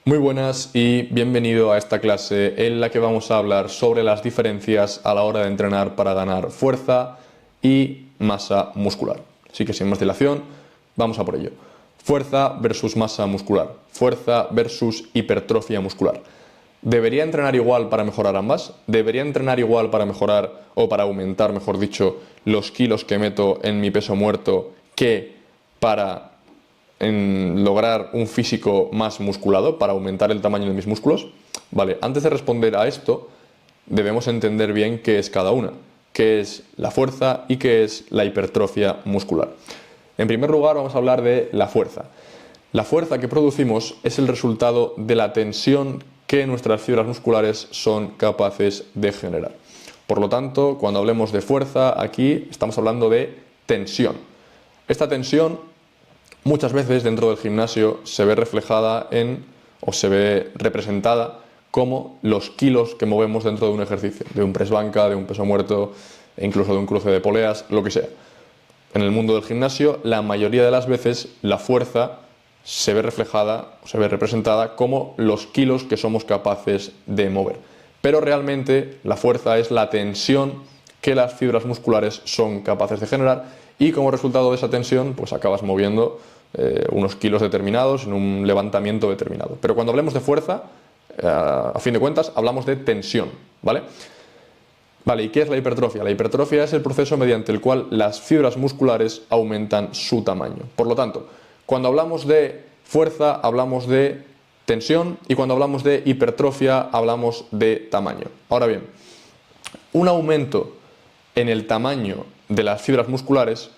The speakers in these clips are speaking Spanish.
Muy buenas y bienvenido a esta clase en la que vamos a hablar sobre las diferencias a la hora de entrenar para ganar fuerza y masa muscular. Así que sin más dilación, vamos a por ello. Fuerza versus masa muscular, fuerza versus hipertrofia muscular. ¿Debería entrenar igual para mejorar ambas? ¿Debería entrenar igual para mejorar o para aumentar, mejor dicho, los kilos que meto en mi peso muerto que para lograr un físico más musculado, para aumentar el tamaño de mis músculos? Vale, antes de responder a esto, debemos entender bien qué es cada una, qué es la fuerza y qué es la hipertrofia muscular. En primer lugar, vamos a hablar de la fuerza. La fuerza que producimos es el resultado de la tensión que nuestras fibras musculares son capaces de generar. Por lo tanto, cuando hablemos de fuerza, aquí estamos hablando de tensión. Esta tensión muchas veces dentro del gimnasio se ve reflejada o se ve representada como los kilos que movemos dentro de un ejercicio, de un press banca, de un peso muerto, e incluso de un cruce de poleas, lo que sea. En el mundo del gimnasio, la mayoría de las veces la fuerza se ve reflejada o se ve representada como los kilos que somos capaces de mover. Pero realmente la fuerza es la tensión que las fibras musculares son capaces de generar y como resultado de esa tensión pues acabas moviendo unos kilos determinados en un levantamiento determinado. Pero cuando hablemos de fuerza, a fin de cuentas, hablamos de tensión, ¿vale? Vale, ¿y qué es la hipertrofia? La hipertrofia es el proceso mediante el cual las fibras musculares aumentan su tamaño. Por lo tanto, cuando hablamos de fuerza, hablamos de tensión y cuando hablamos de hipertrofia, hablamos de tamaño. Ahora bien, un aumento en el tamaño de las fibras musculares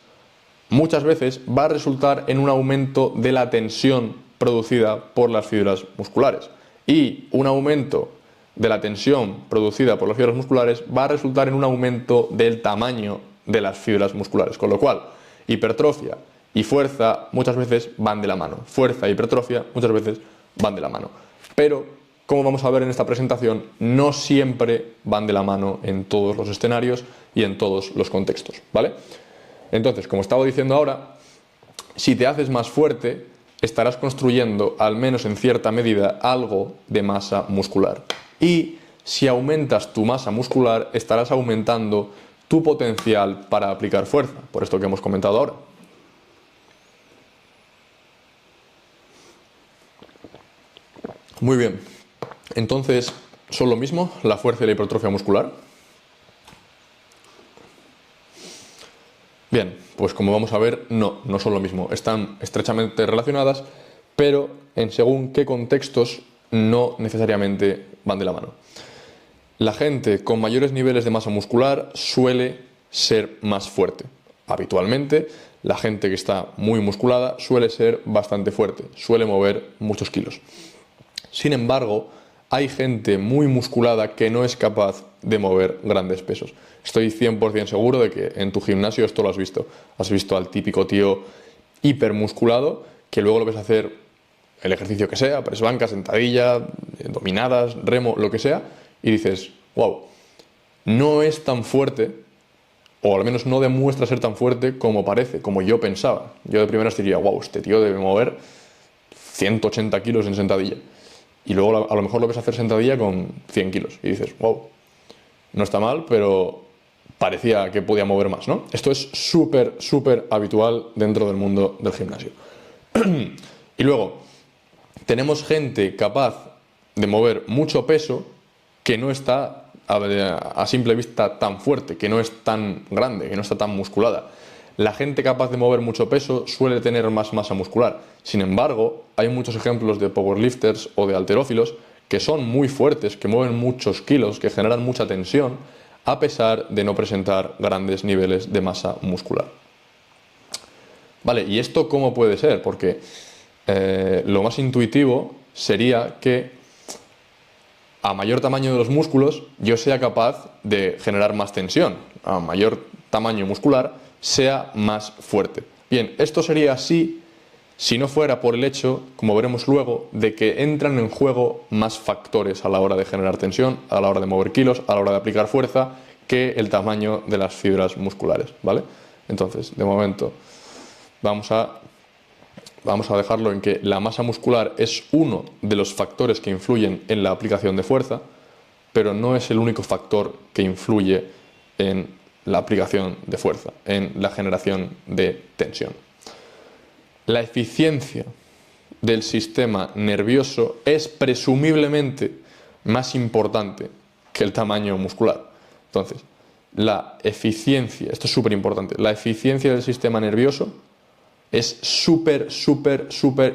muchas veces va a resultar en un aumento de la tensión producida por las fibras musculares. Y un aumento de la tensión producida por las fibras musculares va a resultar en un aumento del tamaño de las fibras musculares. Con lo cual, hipertrofia y fuerza muchas veces van de la mano. Fuerza e hipertrofia muchas veces van de la mano. Pero, como vamos a ver en esta presentación, no siempre van de la mano en todos los escenarios y en todos los contextos, ¿vale? Entonces, como estaba diciendo ahora, si te haces más fuerte, estarás construyendo, al menos en cierta medida, algo de masa muscular. Y si aumentas tu masa muscular, estarás aumentando tu potencial para aplicar fuerza, por esto que hemos comentado ahora. Muy bien, entonces, ¿son lo mismo la fuerza y la hipertrofia muscular? Bien, pues como vamos a ver, no son lo mismo. Están estrechamente relacionadas, pero en según qué contextos no necesariamente van de la mano. La gente con mayores niveles de masa muscular suele ser más fuerte. Habitualmente, la gente que está muy musculada suele ser bastante fuerte, suele mover muchos kilos. Sin embargo, hay gente muy musculada que no es capaz de mover grandes pesos. Estoy 100% seguro de que en tu gimnasio esto lo has visto. Has visto al típico tío hipermusculado que luego lo ves hacer el ejercicio que sea, press banca, sentadilla, dominadas, remo, lo que sea, y dices, wow, no es tan fuerte, o al menos no demuestra ser tan fuerte como parece, como yo pensaba. Yo de primeras diría, wow, este tío debe mover 180 kilos en sentadilla. Y luego a lo mejor lo ves hacer sentadilla con 100 kilos. Y dices, wow, no está mal, pero parecía que podía mover más, ¿no? Esto es súper habitual dentro del mundo del gimnasio. Y luego, tenemos gente capaz de mover mucho peso que no está a simple vista tan fuerte, que no es tan grande, que no está tan musculada. La gente capaz de mover mucho peso suele tener más masa muscular. Sin embargo, hay muchos ejemplos de powerlifters o de halterófilos que son muy fuertes, que mueven muchos kilos, que generan mucha tensión, a pesar de no presentar grandes niveles de masa muscular. Vale, ¿y esto cómo puede ser? Porque lo más intuitivo sería que a mayor tamaño de los músculos yo sea capaz de generar más tensión. A mayor tamaño muscular sea más fuerte. Bien, esto sería así si no fuera por el hecho, como veremos luego, de que entran en juego más factores a la hora de generar tensión, a la hora de mover kilos, a la hora de aplicar fuerza, que el tamaño de las fibras musculares, ¿vale? Entonces, de momento, vamos a vamos a dejarlo en que la masa muscular es uno de los factores que influyen en la aplicación de fuerza, pero no es el único factor que influye en la aplicación de fuerza, en la generación de tensión. La eficiencia del sistema nervioso es presumiblemente más importante que el tamaño muscular. Entonces, la eficiencia, esto es súper importante, la eficiencia del sistema nervioso es súper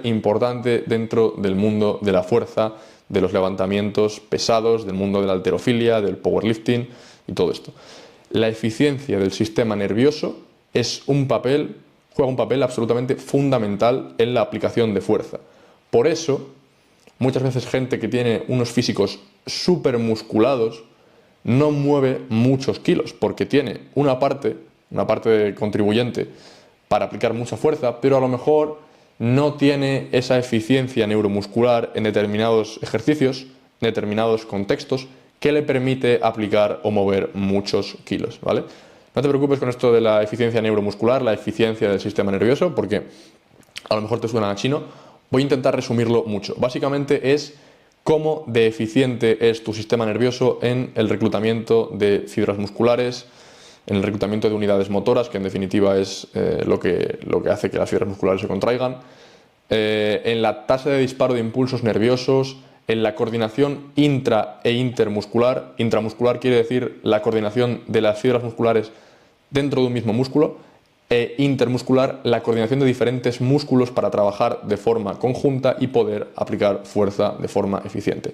importante dentro del mundo de la fuerza, de los levantamientos pesados, del mundo de la halterofilia, del powerlifting y todo esto. La eficiencia del sistema nervioso juega un papel absolutamente fundamental en la aplicación de fuerza. Por eso, muchas veces gente que tiene unos físicos súper musculados no mueve muchos kilos, porque tiene una parte contribuyente para aplicar mucha fuerza, pero a lo mejor no tiene esa eficiencia neuromuscular en determinados ejercicios, en determinados contextos, que le permite aplicar o mover muchos kilos, ¿vale? No te preocupes con esto de la eficiencia neuromuscular, la eficiencia del sistema nervioso, porque a lo mejor te suena a chino. Voy a intentar resumirlo mucho. Básicamente es cómo de eficiente es tu sistema nervioso en el reclutamiento de fibras musculares, en el reclutamiento de unidades motoras, que en definitiva es lo que hace que las fibras musculares se contraigan, en la tasa de disparo de impulsos nerviosos, en la coordinación intra e intermuscular. Intramuscular quiere decir la coordinación de las fibras musculares dentro de un mismo músculo, e intermuscular la coordinación de diferentes músculos para trabajar de forma conjunta y poder aplicar fuerza de forma eficiente.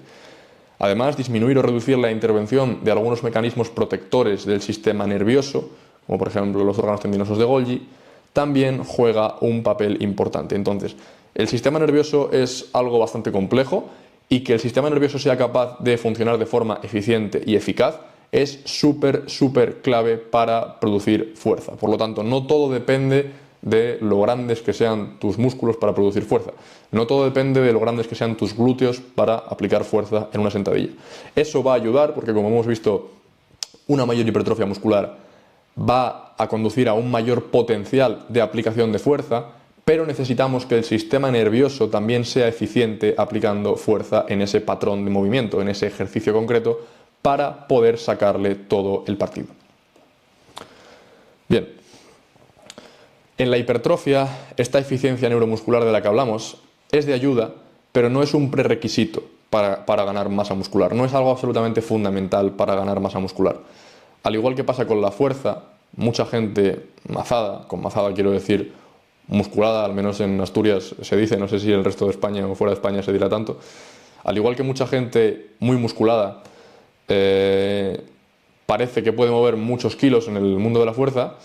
Además, disminuir o reducir la intervención de algunos mecanismos protectores del sistema nervioso, como por ejemplo los órganos tendinosos de Golgi, también juega un papel importante. Entonces, el sistema nervioso es algo bastante complejo y que el sistema nervioso sea capaz de funcionar de forma eficiente y eficaz es súper clave para producir fuerza. Por lo tanto, no todo depende de lo grandes que sean tus músculos para producir fuerza. No todo depende de lo grandes que sean tus glúteos para aplicar fuerza en una sentadilla. Eso va a ayudar porque, como hemos visto, una mayor hipertrofia muscular va a conducir a un mayor potencial de aplicación de fuerza, pero necesitamos que el sistema nervioso también sea eficiente aplicando fuerza en ese patrón de movimiento, en ese ejercicio concreto, para poder sacarle todo el partido. Bien, en la hipertrofia, esta eficiencia neuromuscular de la que hablamos es de ayuda, pero no es un prerequisito para ganar masa muscular, no es algo absolutamente fundamental para ganar masa muscular. Al igual que pasa con la fuerza, mucha gente mazada, con mazada quiero decir musculada, al menos en Asturias se dice, no sé si en el resto de España o fuera de España se dirá tanto, al igual que mucha gente muy musculada parece que puede mover muchos kilos en el mundo de la fuerza,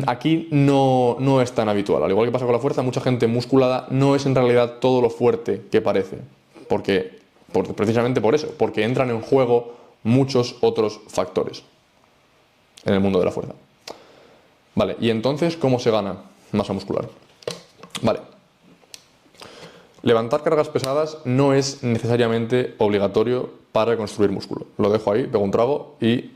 aquí no es tan habitual. Al igual que pasa con la fuerza, mucha gente musculada no es en realidad todo lo fuerte que parece, precisamente por eso, porque entran en juego muchos otros factores en el mundo de la fuerza. Vale, y entonces, ¿cómo se gana masa muscular? Vale. Levantar cargas pesadas no es necesariamente obligatorio para construir músculo. Lo dejo ahí, pego un trago y...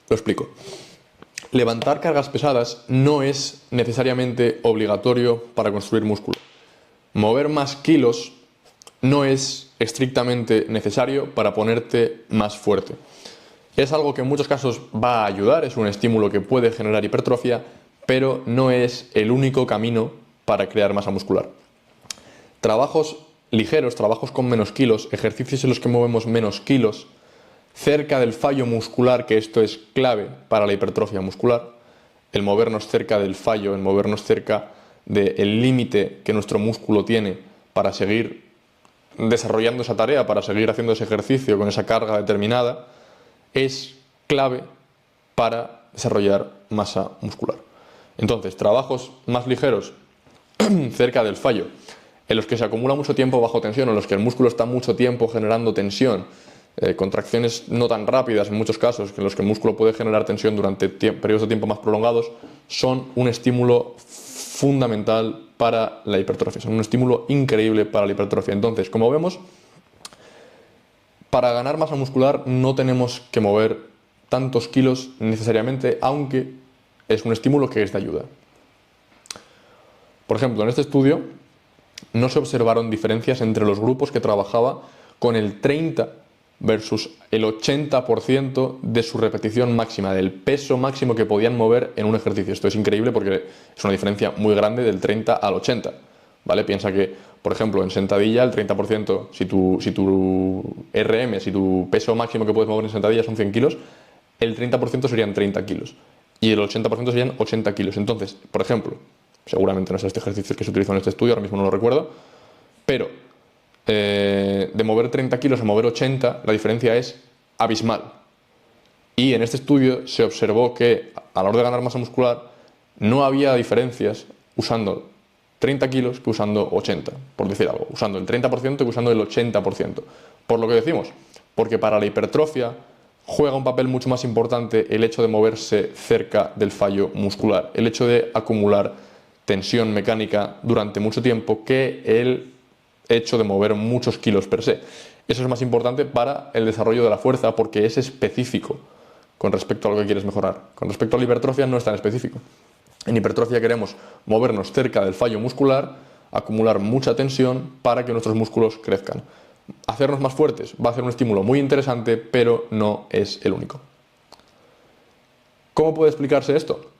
lo explico. Levantar cargas pesadas no es necesariamente obligatorio para construir músculo. Mover más kilos no es estrictamente necesario para ponerte más fuerte. Es algo que en muchos casos va a ayudar, es un estímulo que puede generar hipertrofia, pero no es el único camino para crear masa muscular. Trabajos ligeros, trabajos con menos kilos, ejercicios en los que movemos menos kilos, cerca del fallo muscular, que esto es clave para la hipertrofia muscular, el movernos cerca del fallo, el movernos cerca del límite que nuestro músculo tiene para seguir desarrollando esa tarea, para seguir haciendo ese ejercicio con esa carga determinada, es clave para desarrollar masa muscular. Entonces, trabajos más ligeros cerca del fallo, en los que se acumula mucho tiempo bajo tensión, en los que el músculo está mucho tiempo generando tensión, contracciones no tan rápidas en muchos casos, en los que el músculo puede generar tensión durante periodos de tiempo más prolongados, son un estímulo fundamental para la hipertrofia, son un estímulo increíble para la hipertrofia. Entonces, como vemos, para ganar masa muscular no tenemos que mover tantos kilos necesariamente, aunque es un estímulo que es de ayuda. Por ejemplo, en este estudio no se observaron diferencias entre los grupos que trabajaba con el 30 versus el 80% de su repetición máxima, del peso máximo que podían mover en un ejercicio. Esto es increíble porque es una diferencia muy grande del 30 al 80, ¿vale? Piensa que, por ejemplo, en sentadilla el 30%, si tu RM, si tu peso máximo que puedes mover en sentadilla son 100 kilos, el 30% serían 30 kilos y el 80% serían 80 kilos. Entonces, por ejemplo, seguramente no es este ejercicio que se utilizó en este estudio, ahora mismo no lo recuerdo, pero de mover 30 kilos a mover 80, la diferencia es abismal. Y en este estudio se observó que a la hora de ganar masa muscular no había diferencias usando 30 kilos que usando 80, por decir algo, usando el 30% que usando el 80%. Por lo que decimos, porque para la hipertrofia juega un papel mucho más importante el hecho de moverse cerca del fallo muscular, el hecho de acumular tensión mecánica durante mucho tiempo que el hecho de mover muchos kilos per se. Eso es más importante para el desarrollo de la fuerza porque es específico con respecto a lo que quieres mejorar. Con respecto a la hipertrofia no es tan específico. En hipertrofia queremos movernos cerca del fallo muscular, acumular mucha tensión para que nuestros músculos crezcan. Hacernos más fuertes va a ser un estímulo muy interesante, pero no es el único. ¿Cómo puede explicarse esto?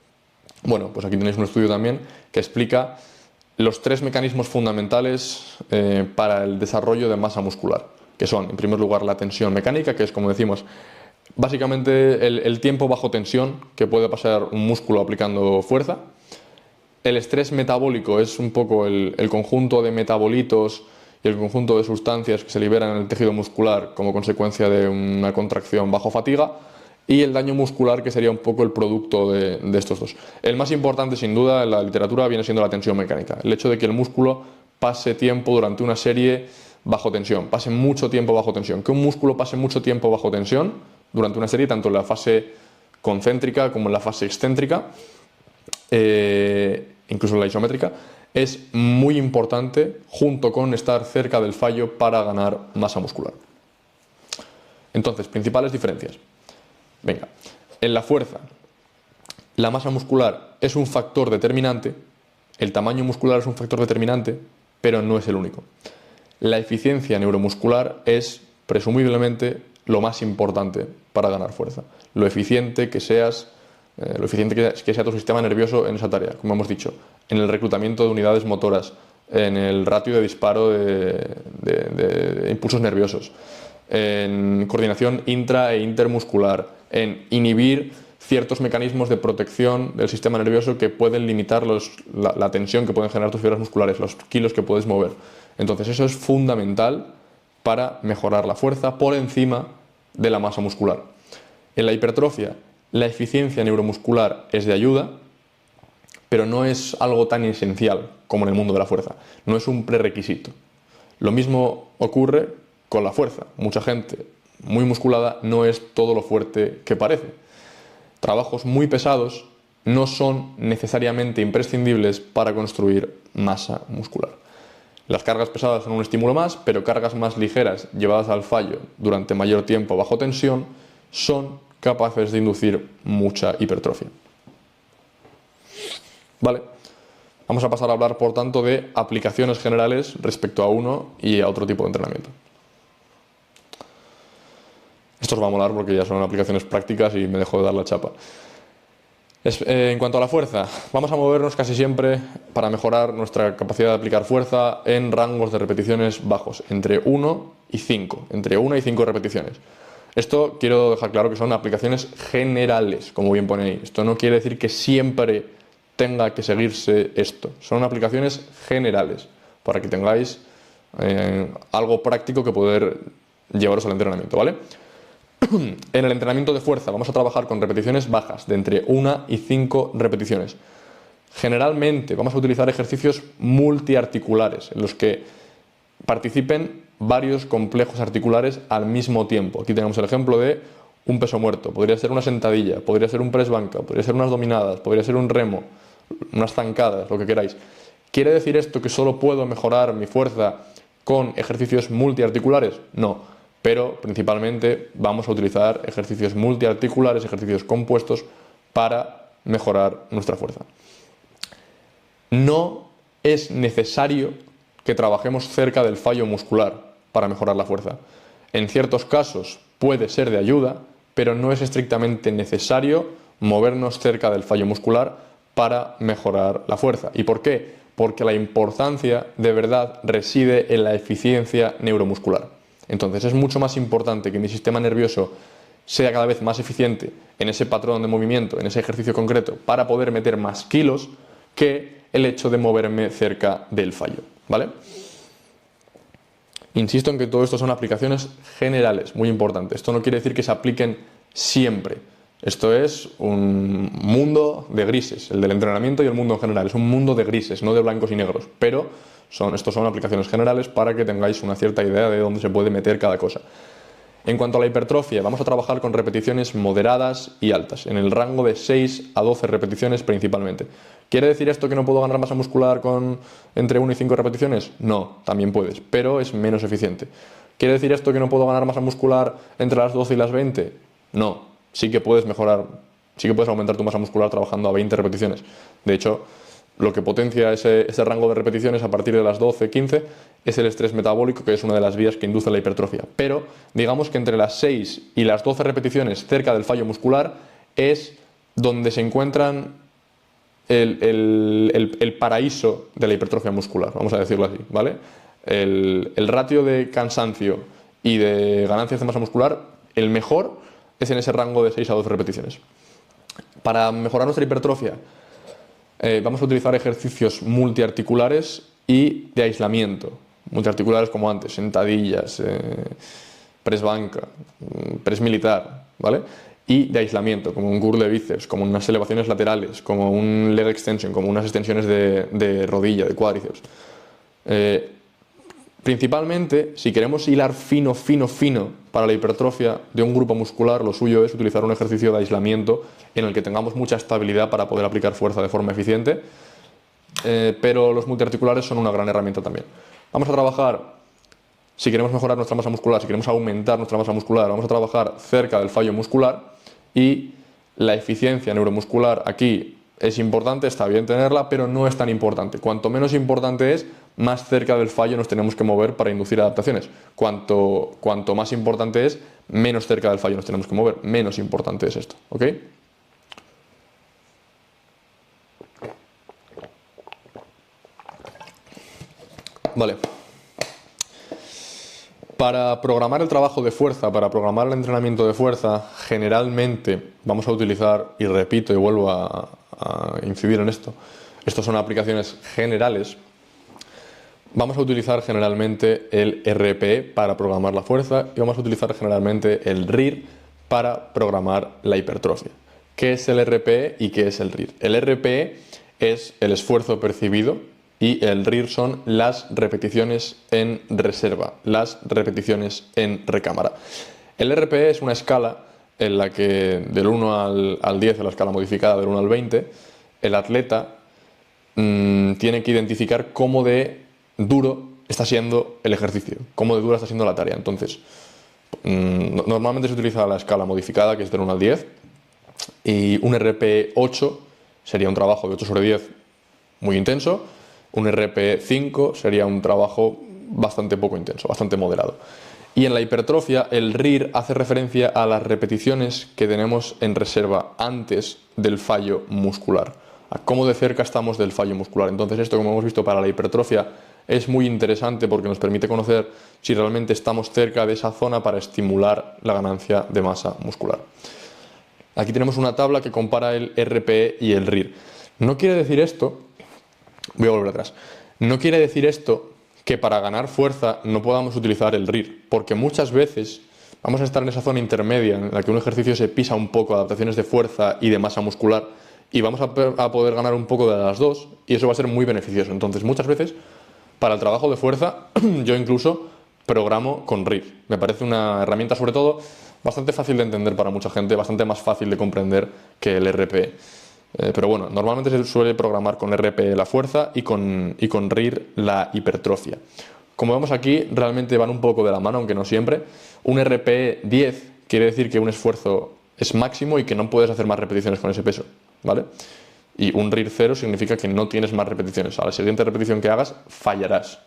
Bueno, pues aquí tenéis un estudio también que explica los 3 mecanismos fundamentales para el desarrollo de masa muscular, que son, en primer lugar, la tensión mecánica, que es, como decimos, básicamente el tiempo bajo tensión que puede pasar un músculo aplicando fuerza. El estrés metabólico es un poco el conjunto de metabolitos y el conjunto de sustancias que se liberan en el tejido muscular como consecuencia de una contracción bajo fatiga. Y el daño muscular, que sería un poco el producto de estos dos. El más importante, sin duda, en la literatura viene siendo la tensión mecánica. El hecho de que el músculo pase tiempo durante una serie bajo tensión, pase mucho tiempo bajo tensión. Que un músculo pase mucho tiempo bajo tensión durante una serie, tanto en la fase concéntrica como en la fase excéntrica, incluso en la isométrica, es muy importante junto con estar cerca del fallo para ganar masa muscular. Entonces, principales diferencias. Venga, en la fuerza, la masa muscular es un factor determinante, el tamaño muscular es un factor determinante, pero no es el único. La eficiencia neuromuscular es, presumiblemente, lo más importante para ganar fuerza. Lo eficiente que seas, que sea tu sistema nervioso en esa tarea, como hemos dicho, en el reclutamiento de unidades motoras, en el ratio de disparo de impulsos nerviosos, en coordinación intra e intermuscular, en inhibir ciertos mecanismos de protección del sistema nervioso que pueden limitar la tensión que pueden generar tus fibras musculares, los kilos que puedes mover. Entonces eso es fundamental para mejorar la fuerza por encima de la masa muscular. En la hipertrofia, la eficiencia neuromuscular es de ayuda, pero no es algo tan esencial como en el mundo de la fuerza. No es un prerequisito. Lo mismo ocurre con la fuerza. Mucha gente muy musculada no es todo lo fuerte que parece. Trabajos muy pesados no son necesariamente imprescindibles para construir masa muscular. Las cargas pesadas son un estímulo más, pero cargas más ligeras llevadas al fallo durante mayor tiempo bajo tensión son capaces de inducir mucha hipertrofia. Vale, vamos a pasar a hablar, por tanto, de aplicaciones generales respecto a uno y a otro tipo de entrenamiento. Esto os va a molar porque ya son aplicaciones prácticas y me dejo de dar la chapa. En cuanto a la fuerza, vamos a movernos casi siempre para mejorar nuestra capacidad de aplicar fuerza en rangos de repeticiones bajos, entre 1 y 5, entre 1 y 5 repeticiones. Esto quiero dejar claro que son aplicaciones generales, como bien pone ahí. Esto no quiere decir que siempre tenga que seguirse esto. Son aplicaciones generales, para que tengáis algo práctico que poder llevaros al entrenamiento, ¿vale? En el entrenamiento de fuerza vamos a trabajar con repeticiones bajas, de entre 1 y 5 repeticiones. Generalmente vamos a utilizar ejercicios multiarticulares, en los que participen varios complejos articulares al mismo tiempo. Aquí tenemos el ejemplo de un peso muerto, podría ser una sentadilla, podría ser un press banca, podría ser unas dominadas, podría ser un remo, unas zancadas, lo que queráis. ¿Quiere decir esto que solo puedo mejorar mi fuerza con ejercicios multiarticulares? No. pero principalmente vamos a utilizar ejercicios multiarticulares, ejercicios compuestos para mejorar nuestra fuerza. No es necesario que trabajemos cerca del fallo muscular para mejorar la fuerza. En ciertos casos puede ser de ayuda, pero no es estrictamente necesario movernos cerca del fallo muscular para mejorar la fuerza. ¿Y por qué? Porque la importancia de verdad reside en la eficiencia neuromuscular. Entonces es mucho más importante que mi sistema nervioso sea cada vez más eficiente en ese patrón de movimiento, en ese ejercicio concreto, para poder meter más kilos, que el hecho de moverme cerca del fallo, ¿vale? Insisto en que todo esto son aplicaciones generales, muy importante. Esto no quiere decir que se apliquen siempre. Esto es un mundo de grises, el del entrenamiento y el mundo en general. Es un mundo de grises, no de blancos y negros. Pero estos son aplicaciones generales para que tengáis una cierta idea de dónde se puede meter cada cosa. En cuanto a la hipertrofia, vamos a trabajar con repeticiones moderadas y altas, en el rango de 6 a 12 repeticiones principalmente. ¿Quiere decir esto que no puedo ganar masa muscular con entre 1 y 5 repeticiones? No, también puedes, pero es menos eficiente. ¿Quiere decir esto que no puedo ganar masa muscular entre las 12 y las 20? No, sí que puedes mejorar, sí que puedes aumentar tu masa muscular trabajando a 20 repeticiones. De hecho, lo que potencia ese rango de repeticiones a partir de las 12, 15 es el estrés metabólico, que es una de las vías que induce la hipertrofia. Pero digamos que entre las 6 y las 12 repeticiones cerca del fallo muscular es donde se encuentran el paraíso de la hipertrofia muscular, vamos a decirlo así, ¿vale? El ratio de cansancio y de ganancias de masa muscular, el mejor es en ese rango de 6 a 12 repeticiones. Para mejorar nuestra hipertrofia, vamos a utilizar ejercicios multiarticulares y de aislamiento. Multiarticulares como antes, sentadillas, press banca, press militar, ¿vale? Y de aislamiento, como un curl de bíceps, como unas elevaciones laterales, como un leg extension, como unas extensiones de rodilla, de cuádriceps. Principalmente, si queremos hilar fino para la hipertrofia de un grupo muscular, lo suyo es utilizar un ejercicio de aislamiento en el que tengamos mucha estabilidad para poder aplicar fuerza de forma eficiente, pero los multiarticulares son una gran herramienta también. Vamos a trabajar, si queremos mejorar nuestra masa muscular, si queremos aumentar nuestra masa muscular, vamos a trabajar cerca del fallo muscular, y la eficiencia neuromuscular aquí es importante, está bien tenerla, pero no es tan importante. Cuanto menos importante es, más cerca del fallo nos tenemos que mover para inducir adaptaciones. Cuanto más importante es, menos cerca del fallo nos tenemos que mover. Menos importante es esto, ¿ok? Vale. Para programar el trabajo de fuerza, para programar el entrenamiento de fuerza, generalmente vamos a utilizar, y repito y vuelvo a incidir en esto, estos son aplicaciones generales. Vamos a utilizar generalmente el RPE para programar la fuerza y vamos a utilizar generalmente el RIR para programar la hipertrofia. ¿Qué es el RPE y qué es el RIR? El RPE es el esfuerzo percibido y el RIR son las repeticiones en reserva, las repeticiones en recámara. El RPE es una escala en la que del 1 al 10, en la escala modificada del 1 al 20, el atleta tiene que identificar cómo de duro está siendo el ejercicio, cómo de dura está siendo la tarea. Entonces, normalmente se utiliza la escala modificada, que es del 1 al 10, y un RPE 8 sería un trabajo de 8 sobre 10 muy intenso, un RPE 5 sería un trabajo bastante poco intenso, bastante moderado. Y en la hipertrofia, el RIR hace referencia a las repeticiones que tenemos en reserva antes del fallo muscular, a cómo de cerca estamos del fallo muscular. Entonces esto, como hemos visto, para la hipertrofia es muy interesante porque nos permite conocer si realmente estamos cerca de esa zona para estimular la ganancia de masa muscular. Aquí tenemos una tabla que compara el RPE y el RIR. No quiere decir esto, voy a volver atrás, no quiere decir esto que para ganar fuerza no podamos utilizar el RIR, porque muchas veces vamos a estar en esa zona intermedia en la que un ejercicio se pisa un poco, adaptaciones de fuerza y de masa muscular, y vamos a poder ganar un poco de las dos, y eso va a ser muy beneficioso. Entonces, muchas veces, para el trabajo de fuerza, yo incluso programo con RIR. Me parece una herramienta, sobre todo, bastante fácil de entender para mucha gente, bastante más fácil de comprender que el RPE. Pero bueno, normalmente se suele programar con RPE la fuerza y con RIR la hipertrofia. Como vemos aquí, realmente van un poco de la mano, aunque no siempre. Un RPE 10 quiere decir que un esfuerzo es máximo y que no puedes hacer más repeticiones con ese peso, ¿vale? Y un RIR 0 significa que no tienes más repeticiones. A la siguiente repetición que hagas, fallarás.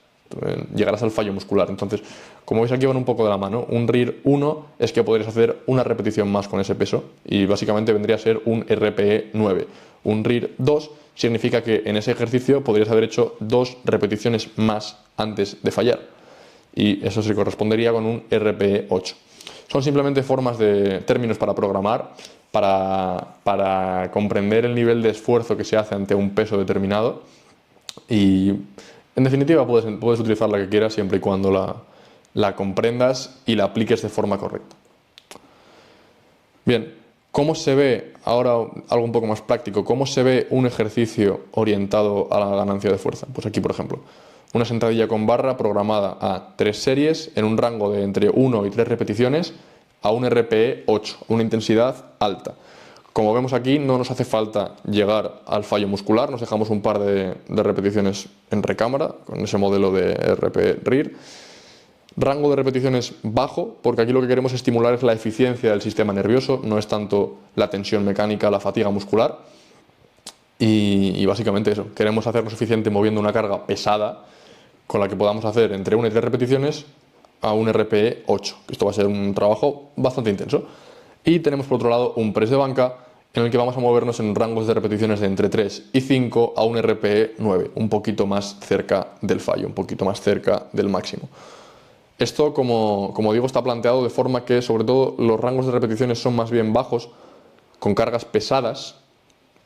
Llegarás al fallo muscular. Entonces, como veis aquí van un poco de la mano. Un RIR 1 es que podrías hacer una repetición más con ese peso y básicamente vendría a ser un RPE 9. Un RIR 2 significa que en ese ejercicio podrías haber hecho 2 repeticiones más antes de fallar. Y eso se correspondería con un RPE 8. Son simplemente formas de términos para programar, para comprender el nivel de esfuerzo que se hace ante un peso determinado. Y en definitiva puedes utilizar la que quieras siempre y cuando la comprendas y la apliques de forma correcta. Bien, ¿cómo se ve, ahora algo un poco más práctico, cómo se ve un ejercicio orientado a la ganancia de fuerza? Pues aquí, por ejemplo, una sentadilla con barra programada a 3 series en un rango de entre 1 y 3 repeticiones a un RPE 8, una intensidad alta. Como vemos aquí, no nos hace falta llegar al fallo muscular, nos dejamos un par de repeticiones en recámara con ese modelo de RPE RIR. Rango de repeticiones bajo, porque aquí lo que queremos estimular es la eficiencia del sistema nervioso, no es tanto la tensión mecánica, la fatiga muscular. Y básicamente eso, queremos hacernos eficiente moviendo una carga pesada con la que podamos hacer entre 1 y 3 repeticiones a un RPE 8. Esto va a ser un trabajo bastante intenso. Y tenemos por otro lado un press de banca en el que vamos a movernos en rangos de repeticiones de entre 3 y 5 a un RPE 9, un poquito más cerca del fallo, un poquito más cerca del máximo. Esto, como digo, está planteado de forma que sobre todo los rangos de repeticiones son más bien bajos, con cargas pesadas,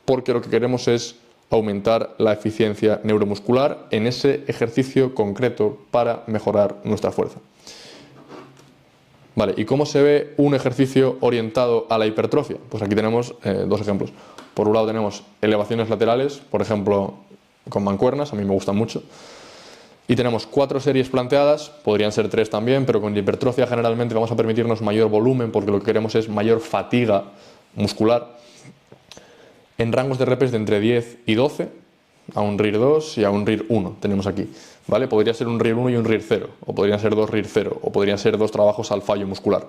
porque lo que queremos es aumentar la eficiencia neuromuscular en ese ejercicio concreto para mejorar nuestra fuerza. Vale, ¿y cómo se ve un ejercicio orientado a la hipertrofia? Pues aquí tenemos dos ejemplos. Por un lado tenemos elevaciones laterales, por ejemplo, con mancuernas, a mí me gustan mucho. Y tenemos 4 series planteadas, podrían ser 3 también, pero con hipertrofia generalmente vamos a permitirnos mayor volumen porque lo que queremos es mayor fatiga muscular. En rangos de repes de entre 10 y 12, a un RIR 2 y a un RIR 1 tenemos aquí. ¿Vale? Podría ser un RIR 1 y un RIR 0, o podrían ser 2 RIR 0, o podrían ser 2 trabajos al fallo muscular.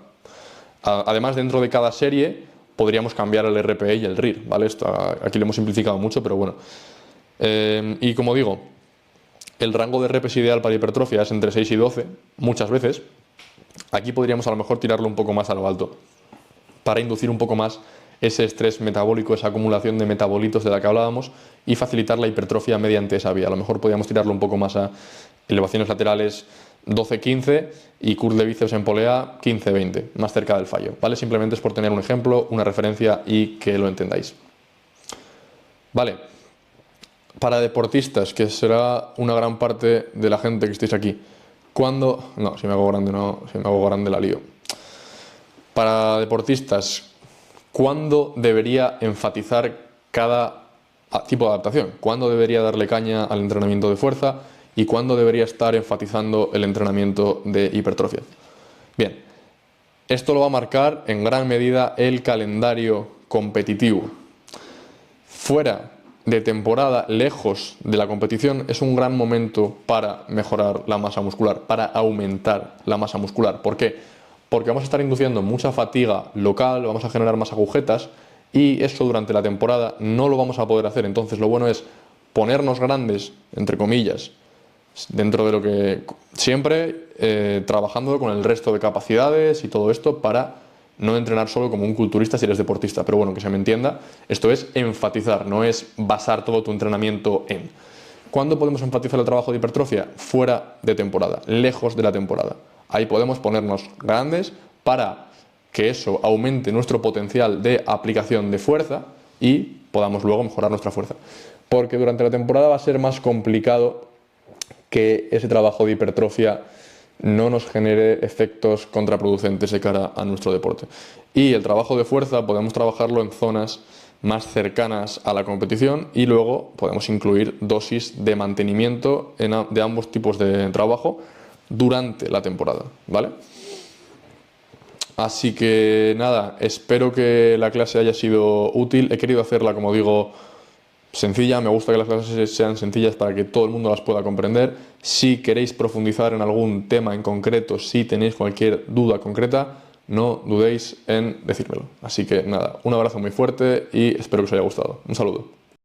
Además, dentro de cada serie podríamos cambiar el RPE y el RIR, ¿vale? Esto, aquí lo hemos simplificado mucho, pero bueno. Y como digo, el rango de repes ideal para hipertrofia es entre 6 y 12, muchas veces. Aquí podríamos a lo mejor tirarlo un poco más a lo alto, para inducir un poco más ese estrés metabólico, esa acumulación de metabolitos de la que hablábamos y facilitar la hipertrofia mediante esa vía. A lo mejor podríamos tirarlo un poco más a elevaciones laterales 12-15 y curl de bíceps en polea 15-20, más cerca del fallo, ¿vale? Simplemente es por tener un ejemplo, una referencia y que lo entendáis. Vale, para deportistas, que será una gran parte de la gente que estéis aquí, ¿cuándo? No, si me hago grande la lío. Para deportistas, ¿cuándo debería enfatizar cada tipo de adaptación? ¿Cuándo debería darle caña al entrenamiento de fuerza? ¿Y cuándo debería estar enfatizando el entrenamiento de hipertrofia? Bien, esto lo va a marcar en gran medida el calendario competitivo. Fuera de temporada, lejos de la competición, es un gran momento para mejorar la masa muscular, para aumentar la masa muscular. ¿Por qué? Porque vamos a estar induciendo mucha fatiga local, vamos a generar más agujetas y eso durante la temporada no lo vamos a poder hacer. Entonces lo bueno es ponernos grandes, entre comillas, dentro de lo que siempre trabajando con el resto de capacidades y todo esto para no entrenar solo como un culturista si eres deportista. Pero bueno, que se me entienda, esto es enfatizar, no es basar todo tu entrenamiento en. ¿Cuándo podemos enfatizar el trabajo de hipertrofia? Fuera de temporada, lejos de la temporada. Ahí podemos ponernos grandes para que eso aumente nuestro potencial de aplicación de fuerza y podamos luego mejorar nuestra fuerza. Porque durante la temporada va a ser más complicado que ese trabajo de hipertrofia no nos genere efectos contraproducentes de cara a nuestro deporte. Y el trabajo de fuerza podemos trabajarlo en zonas más cercanas a la competición y luego podemos incluir dosis de mantenimiento de ambos tipos de trabajo durante la temporada, ¿vale? Así que nada, espero que la clase haya sido útil. He querido hacerla, como digo, sencilla, me gusta que las clases sean sencillas para que todo el mundo las pueda comprender. Si queréis profundizar en algún tema en concreto, si tenéis cualquier duda concreta, no dudéis en decírmelo. Así que nada, un abrazo muy fuerte y espero que os haya gustado. Un saludo.